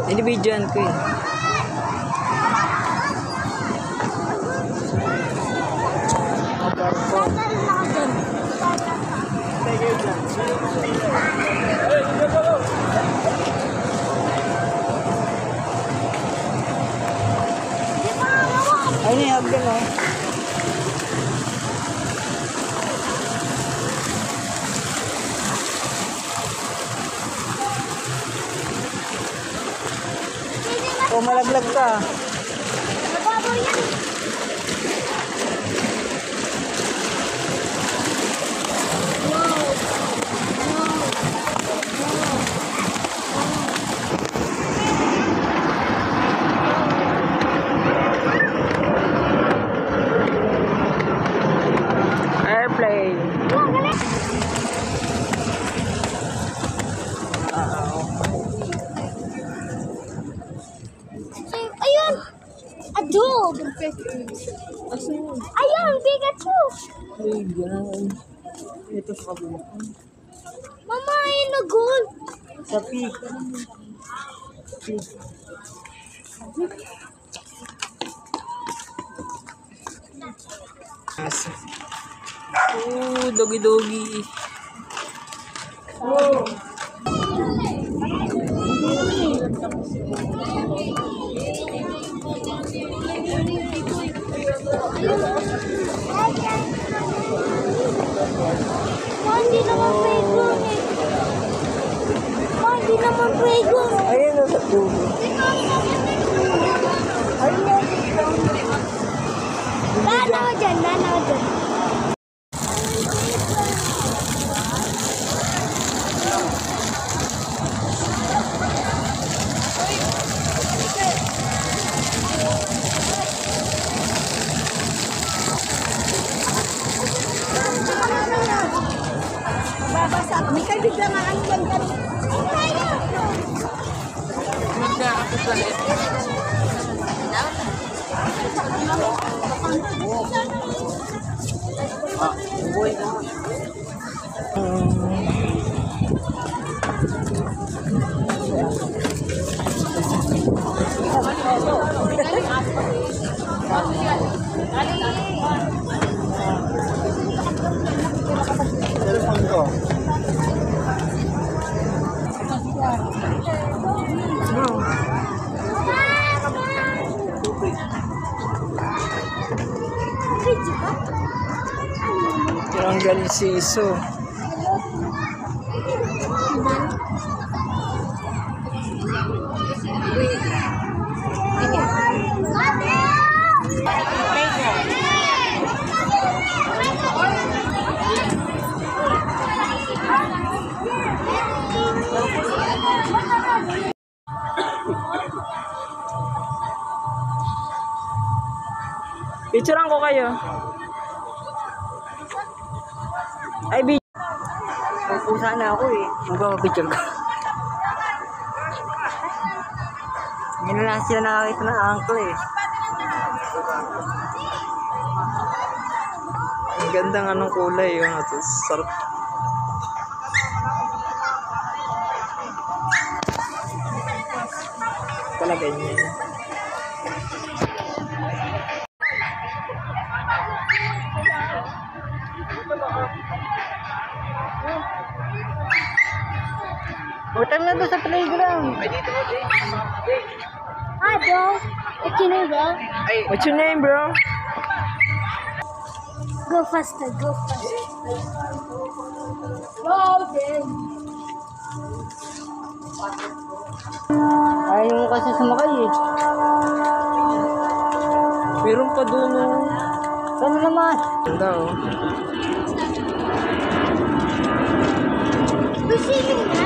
Inibidyoan ko eh. Ay, niyag din oh. O malaglag ka. Nababaw yan. Airplane. Ayun! A dog! Ayun! Pikachu! Ayan. Ito sa kabila. Mama, ayun na gold! Sa peak. Oh, doggy. Oh. Hindi naman playground eh. Hindi naman playground. Ayun na sa dulo. Ayun na. Nanaw dyan. Babasa. May kaibigan nga ang ganda. Magda ako sa boy na. Telepon ko. Tiranggal si Iso. Picturean ko kayo. Ay, pupusa na ako eh. Magpapapicture ko. Hindi na lang sila nakakita ng uncle eh. Ang gandang anong kulay yun. Sarap. Pala ganyan. Utang na doon sa playground. Ay, dito mo, Jay. Hi, bro. What's your name, bro? What's your name, bro? Go faster. Golden. Ayaw mo kasi sumakay eh. Meron pa doon oh. Saan naman? Ganda oh. Bisiling.